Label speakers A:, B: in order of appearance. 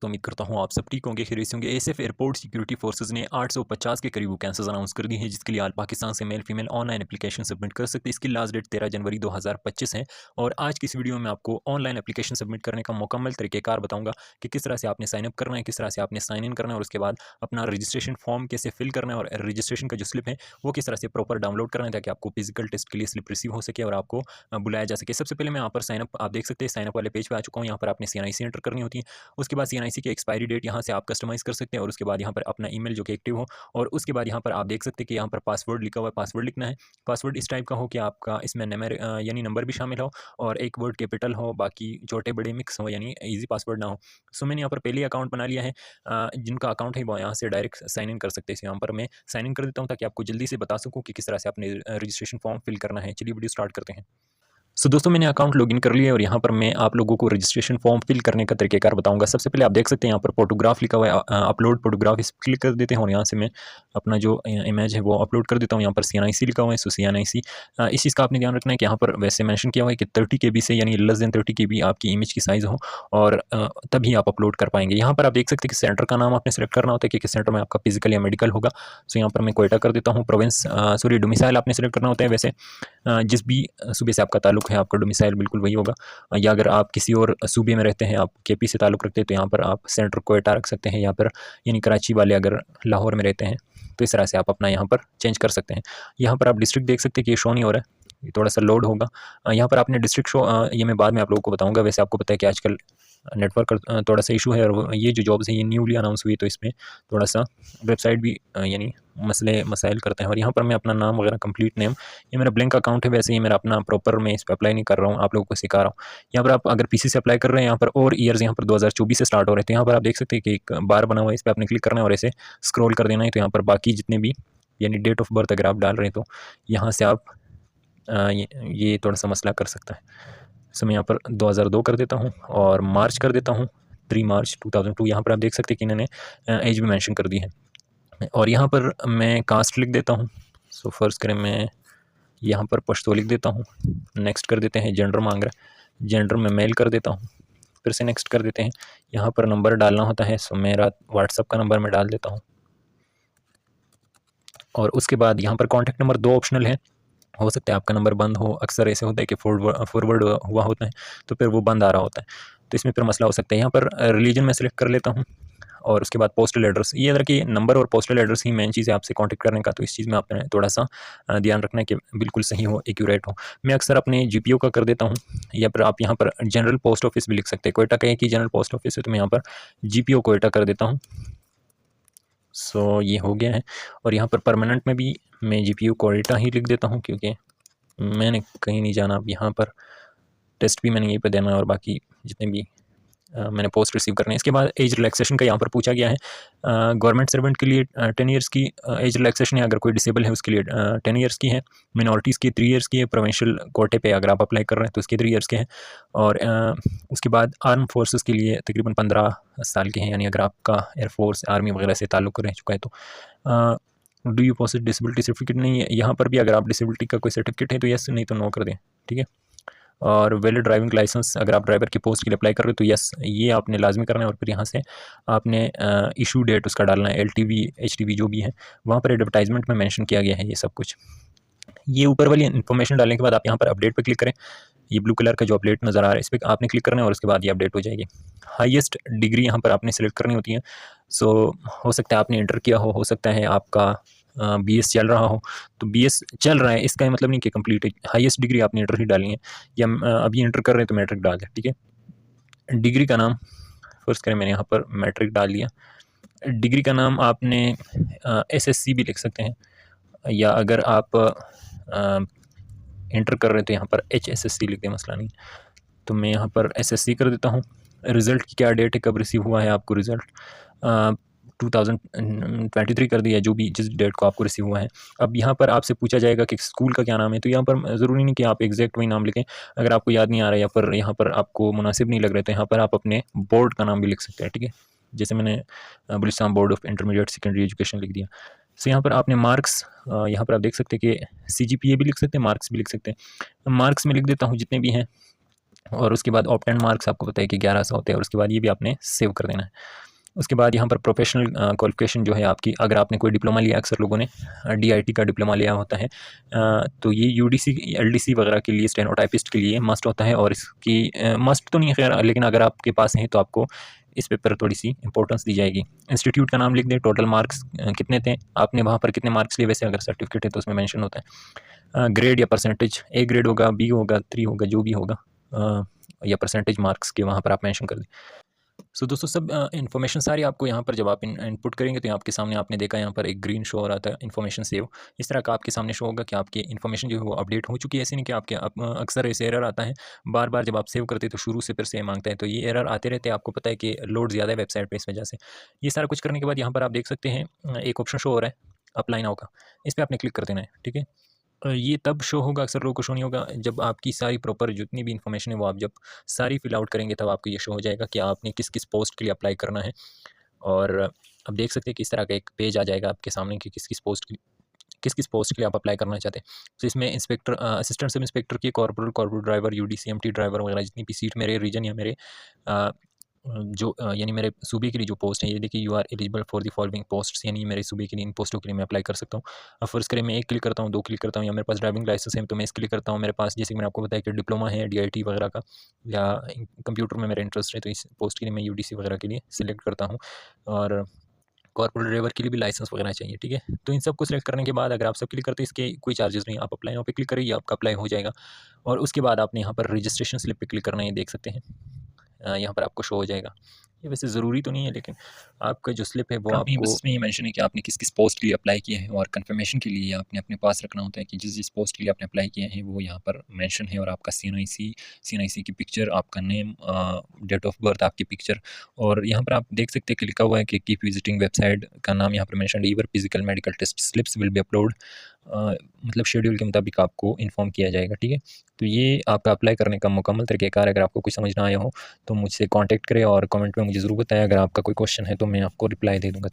A: तो उम्मीद करता हूँ आप सब ठीक होंगे, खैरियत से होंगे। एएसएफ एयरपोर्ट सिक्योरिटी फोर्सेस ने 850 के करीब वैकेंसीज अनाउंस कर दी है, जिसके लिए आज पाकिस्तान से male female online application submit कर सकते हैं। इसकी लास्ट डेट 13 जनवरी 2025 है। और आज की इस वीडियो में आपको ऑनलाइन एप्लीकेशन सबमिट करने का मुकम्मल तरीकेकार बताऊंगा कि किस तरह से आपने साइनअप करना है, किस तरह से आपने साइन इन करना है, और उसके बाद अपना रजिस्ट्रेशन फॉर्म कैसे फिल करना है, और रजिस्ट्रेशन का जो स्लिप है वो किस तरह से प्रॉपर डाउनलोड करना है ताकि आपको फिजिकल टेस्ट के लिए स्लिप रिसीव हो सके और आपको बुलाया जा सके। सबसे पहले मैं यहाँ पर साइनअप आप देख सकते हैं, साइनअप वाले पेज पर आ चुका हूँ। यहाँ पर आपने CNIC एंटर करनी होती है। उसके बाद CNIC की एक्सपायरी डेट यहाँ से आप कस्टमाइज़ कर सकते हैं, और उसके बाद यहाँ पर अपना ईमेल जो कि एक्टिव हो, और उसके बाद यहाँ पर आप देख सकते हैं कि यहाँ पर पासवर्ड लिखा हुआ है, पासवर्ड लिखना है। पासवर्ड इस टाइप का हो कि आपका इसमें नंबर यानी नंबर भी शामिल हो और एक वर्ड कैपिटल हो, बाकी छोटे बड़े मिक्स हो, यानी ईजी पासवर्ड ना हो। सो मैंने यहाँ पर पहले अकाउंट बना लिया है। जिनका अकाउंट है वो यहाँ से डायरेक्ट साइन इन कर सकते हैं। यहाँ पर मैं साइन इन कर देता हूँ ताकि आपको जल्दी से बता सकूँ कि किस तरह से आपने रजिस्ट्रेशन फॉर्म फिल करना है। चलिए वीडियो स्टार्ट करते हैं। दोस्तों, मैंने अकाउंट लॉगिन कर लिया है और यहाँ पर मैं आप लोगों को रजिस्ट्रेशन फॉर्म फिल करने का तरीकेकार बताऊंगा। सबसे पहले आप देख सकते हैं यहाँ पर फोटोग्राफ लिखा हुआ है, अपलोड फोटोग्राफ, इस पर क्लिक कर देते हैं और यहाँ से मैं अपना जो इमेज है वो अपलोड कर देता हूँ। यहाँ पर CNIC लिखा हुआ है, सो CNIC इस चीज़ का आपने ध्यान रखना है कि यहाँ पर वैसे मेंशन किया हुआ है कि 30 KB से यानी लेस देन 30 KB आपकी इमेज की साइज़ हो, और तभी आप अपलोड कर पाएंगे। यहाँ पर आप देख सकते हैं कि सेंटर का नाम आपने सेलेक्ट करना होता है कि किस सेंटर में आपका फिजिकल या मेडिकल होगा। सो यहाँ पर मैं कोयटा कर देता हूँ। प्रोविंस सॉरी डोमिसाइल आपने सेलेक्ट करना होता है। वैसे जिस भी सूबे से आपका ताल्लुक है, आपका डोमिसाइल बिल्कुल वही होगा। या अगर आप किसी और सूबे में रहते हैं, आप KP से ताल्लुक़ रखते हैं, तो यहाँ पर आप सेंटर कोयटा रख सकते हैं। यहाँ पर यानी कराची वाले अगर लाहौर में रहते हैं तो इस तरह से आप अपना यहाँ पर चेंज कर सकते हैं। यहाँ पर आप डिस्ट्रिक्ट देख सकते हैं कि ये शो नहीं हो रहा है, ये थोड़ा सा लोड होगा। यहाँ पर आपने डिस्ट्रिक्ट शो, ये मैं बाद में आप लोगों को बताऊँगा। वैसे आपको पता है कि आजकल नेटवर्क का थोड़ा सा इशू है, और ये जो जॉब्स है ये न्यूली अनाउंस हुई, तो इसमें थोड़ा सा वेबसाइट भी यानी मसले मसाइल करते हैं। और यहाँ पर मैं अपना नाम वगैरह कंप्लीट नेम, ये मेरा ब्लैंक अकाउंट है, वैसे ही मेरा अपना प्रॉपर मैं इस पर अप्लाई नहीं कर रहा हूँ, आप लोगों को सिखा रहा हूँ। यहाँ पर आप अगर PC से अप्लाई कर रहे हैं, यहाँ पर और ईयर्स यहाँ पर 2024 से स्टार्ट हो रहे थे। यहाँ पर आप देख सकते हैं कि एक बार बना हुआ है, इस पर आपने क्लिक करना है और ऐसे स्क्रॉल कर देना है। तो यहाँ पर बाकी जितने भी यानी डेट ऑफ बर्थ अगर आप डाल रहे हैं तो यहाँ से आप ये थोड़ा सा मसला कर सकता है। सो मैं यहाँ पर 2002 कर देता हूँ और मार्च कर देता हूँ 3 मार्च 2002। यहाँ पर आप देख सकते हैं कि इन्होंने एज भी मेंशन कर दी है, और यहाँ पर मैं कास्ट लिख देता हूँ। सो फर्ज करें मैं यहाँ पर पश्तो लिख देता हूँ। नेक्स्ट कर देते हैं। जेंडर मांग रहा है, जेंडर में मेल कर देता हूँ। फिर से नेक्स्ट कर देते हैं। यहाँ पर नंबर डालना होता है, सो मेरा व्हाट्सअप का नंबर मैं डाल देता हूँ। और उसके बाद यहाँ पर कॉन्टैक्ट नंबर 2 ऑप्शनल है। हो सकता है आपका नंबर बंद हो, अक्सर ऐसे होता है कि फॉरवर्ड हुआ होता है तो फिर वो बंद आ रहा होता है, तो इसमें फिर मसला हो सकता है। यहाँ पर रिलीजन में सेलेक्ट कर लेता हूँ, और उसके बाद पोस्टल एड्रेस। ये अगर कि नंबर और पोस्टल एड्रेस ही मेन चीज़ है आपसे कांटेक्ट करने का, तो इस चीज़ में आपने थोड़ा सा ध्यान रखना है कि बिल्कुल सही हो, एक्यूरेट हो। मैं अक्सर अपने GPO का कर देता हूँ, या फिर आप यहाँ पर जनरल पोस्ट ऑफिस भी लिख सकते हैं। कोयटा का एक ही जनरल पोस्ट ऑफिस है, तो मैं यहाँ पर GPO कोयटा कर देता हूँ। सो ये हो गया है। और यहाँ पर परमानेंट में भी मैं GPO कोयटा ही लिख देता हूँ, क्योंकि मैंने कहीं नहीं जाना। अब यहाँ पर टेस्ट भी मैंने यहीं पे देना है, और बाकी जितने भी मैंने पोस्ट रिसीव करने हैं। इसके बाद एज रिलैक्सेशन का यहाँ पर पूछा गया है। गवर्नमेंट सर्वेंट के लिए 10 ईयर्स की एज रिलैक्सेशन है, अगर कोई डिसेबल है उसके लिए 10 ईयर्स की है। मिनॉरिटीज़ की 3 ईयर्स की है। प्रोविंशियल कोटे पे अगर आप अप्लाई कर रहे हैं तो उसके 3 ईयर्स के हैं। और उसके बाद आर्म फोर्सेस के लिए तकरीबन 15 साल के हैं, यानी अगर आपका एयरफोर्स आर्मी वगैरह से ताल्लुक़ रह चुका है तो। Do you possess disability certificate, नहीं है। यहाँ पर भी अगर आप डिसेबिलिटी का कोई सर्टिफिकेट है तो यस, नहीं तो नो कर दें, ठीक है। और वैलिड ड्राइविंग लाइसेंस, अगर आप ड्राइवर की पोस्ट के लिए अप्लाई कर रहे हो तो यस, ये आपने लाजमी करना है। और फिर यहाँ से आपने इशू डेट उसका डालना है, LTV HTV जो भी है, वहाँ पर एडवर्टाइजमेंट में मेंशन किया गया है ये सब कुछ। ये ऊपर वाली इन्फॉर्मेशन डालने के बाद आप यहाँ पर अपडेट पर क्लिक करें। ये ब्लू कलर का जो अपडेट नज़र आ रहा है, इस पर आपने क्लिक करना है, और उसके बाद ये अपडेट हो जाएगी। हाईएस्ट डिग्री यहाँ पर आपने सेलेक्ट करनी होती है। सो हो सकता है आपने इंटर किया हो सकता है आपका BS चल रहा हो, तो BS चल रहा है इसका मतलब नहीं कि कंप्लीट है। हाईएस्ट डिग्री आपने इंटर ही डालनी है, या अभी इंटर कर रहे हैं तो मैट्रिक डाल दें, ठीक है। डिग्री का नाम फर्स्ट करें, मैंने यहाँ पर मैट्रिक डाल दिया। डिग्री का नाम आपने SSC भी लिख सकते हैं, या अगर आप इंटर कर रहे हैं तो यहाँ पर HSSC लिख दें, मसला नहीं। तो मैं यहाँ पर SSC कर देता हूँ। रिज़ल्ट की क्या डेट है, कब रिसीव हुआ है आपको रिज़ल्ट, 2023 कर दिया, जो भी जिस डेट को आपको रिसीव हुआ है। अब यहाँ पर आपसे पूछा जाएगा कि स्कूल का क्या नाम है, तो यहाँ पर ज़रूरी नहीं कि आप एग्जैक्ट वही नाम लिखें। अगर आपको याद नहीं आ रहा है या फिर यहाँ पर आपको मुनासिब नहीं लग रहे, तो यहाँ पर आप अपने बोर्ड का नाम भी लिख सकते हैं, ठीक है। जैसे मैंने Balochistan board of intermediate secondary education लिख दिया। सो यहाँ पर आपने मार्क्स, यहाँ पर आप देख सकते हैं कि CGPA भी लिख सकते हैं, मार्क्स भी लिख सकते हैं। मार्क्स में लिख देता हूँ जितने भी हैं, और उसके बाद ऑप्टेंड मार्क्स आपको पता है कि 1100 होते हैं, और उसके बाद ये भी आपने सेव कर देना है। उसके बाद यहाँ पर प्रोफेशनल क्वालिफिकेशन जो है आपकी, अगर आपने कोई डिप्लोमा लिया, अक्सर लोगों ने DIT का डिप्लोमा लिया होता है, तो ये UDC LDC वगैरह के लिए, स्टेनोटाइपिस्ट के लिए मस्ट होता है। और इसकी मस्ट तो नहीं है खैर, लेकिन अगर आपके पास है तो आपको इस पेपर थोड़ी सी इंपॉर्टेंस दी जाएगी। इंस्टीट्यूट का नाम लिख दें, टोटल मार्क्स कितने थे, आपने वहाँ पर कितने मार्क्स लिए, वैसे अगर सर्टिफिकेट है तो उसमें मेंशन होता है। ग्रेड या परसेंटेज, A ग्रेड होगा, B होगा, 3 होगा, जो भी होगा, या परसेंटेज मार्क्स के वहाँ पर आप मेंशन कर दें। सो दोस्तों, सब इन्फॉर्मेशन सारी आपको यहाँ पर जब आप इनपुट करेंगे तो यहाँ आपके सामने आपने देखा यहाँ पर एक ग्रीन शो हो रहा था, इन्फॉर्मेशन सेव। इस तरह का आपके सामने शो होगा कि आपकी इन्फॉर्मेशन जो है वो अपडेट हो चुकी है। ऐसे नहीं कि आपके अक्सर ऐसे एरर आता है बार बार जब आप सेव करते हैं तो शुरू से फिर से मांगता है, तो ये एरर आते रहते हैं। आपको पता है कि लोड ज़्यादा है वेबसाइट पर, इस वजह से। ये सारा कुछ करने के बाद यहाँ पर आप देख सकते हैं एक ऑप्शन शो हो रहा है अप्लाई नाउ का, इस पर आपने क्लिक कर देना है। ठीक है, ये तब शो होगा, अक्सर लोगों को शो नहीं होगा, जब आपकी सारी प्रॉपर जितनी भी इन्फॉर्मेशन है वो आप जब सारी फिल आउट करेंगे तब आपको ये शो हो जाएगा कि आपने किस किस पोस्ट के लिए अप्लाई करना है। और अब देख सकते हैं कि इस तरह का एक पेज आ जाएगा आपके सामने कि किस किस पोस्ट के लिए आप अप्लाई करना चाहते हैं। तो इसमें इंस्पेक्टर, असिस्टेंट सब इंस्पेक्टर की, कॉर्पोरल ड्राइवर, UDCMT ड्राइवर वगैरह जितनी भी सीट मेरे रीजन या मेरे जो यानी मेरे सूबे के लिए जो पोस्ट है, ये देखिए, you are eligible for the following posts, यानी मेरे सूबे के लिए इन पोस्टों के लिए मैं अप्लाई कर सकता हूँ। अब फर्ज करें मैं 1 क्लिक करता हूँ, 2 क्लिक करता हूँ, या मेरे पास ड्राइविंग लाइसेंस है तो मैं इस क्लिक करता हूँ। मेरे पास, जैसे कि मैंने आपको बताया कि डिप्लोमा है DIT वगैरह का, या कंप्यूटर में मेरा इंटरेस्ट है, तो इस पोस्ट के लिए मैं UDC वगैरह के लिए सिलेक्ट करता हूँ। और कॉर्पोरेट ड्राइवर के लिए भी लाइसेंस वगैरह चाहिए। ठीक है, तो इन सब को सिलेक्ट करने के बाद अगर आप सब क्लिक करते हैं, इसके कोई चार्जेस नहीं, आप अप्लाई यहाँ पे क्लिक करिए, आपका अप्लाई हो जाएगा। और उसके बाद आपने यहाँ पर रजिस्ट्रेशन स्लिप पे क्लिक करना है, ये देख सकते हैं यहाँ पर आपको शो हो जाएगा। ये वैसे ज़रूरी तो नहीं है, लेकिन आपका जो स्लिप है वो आपको, बस इसमें ये मेंशन है कि आपने किस किस पोस्ट के लिए अप्लाई किया है, और कंफर्मेशन के लिए आपने अपने पास रखना होता है कि जिस जिस पोस्ट के लिए आपने अप्लाई किया है वो यहाँ पर मेंशन है, और आपका CNIC की पिक्चर, आपका नेम, डेट ऑफ बर्थ, आपकी पिक्चर। और यहाँ पर आप देख सकते हैं कि लिखा हुआ है कि कीप विजिटिंग वेबसाइट का नाम यहाँ पर मेंशन है, ever physical medical test slips will be upload, मतलब शेड्यूल के मुताबिक आपको इन्फॉर्म किया जाएगा। ठीक है, तो ये आपका अप्लाई करने का मुकम्मल तरीक़ाकार। अगर आपको कुछ समझ ना आया हो तो मुझसे कांटेक्ट करें और कमेंट में मुझे ज़रूर बताएं। अगर आपका कोई क्वेश्चन है तो मैं आपको रिप्लाई दे दूँगा।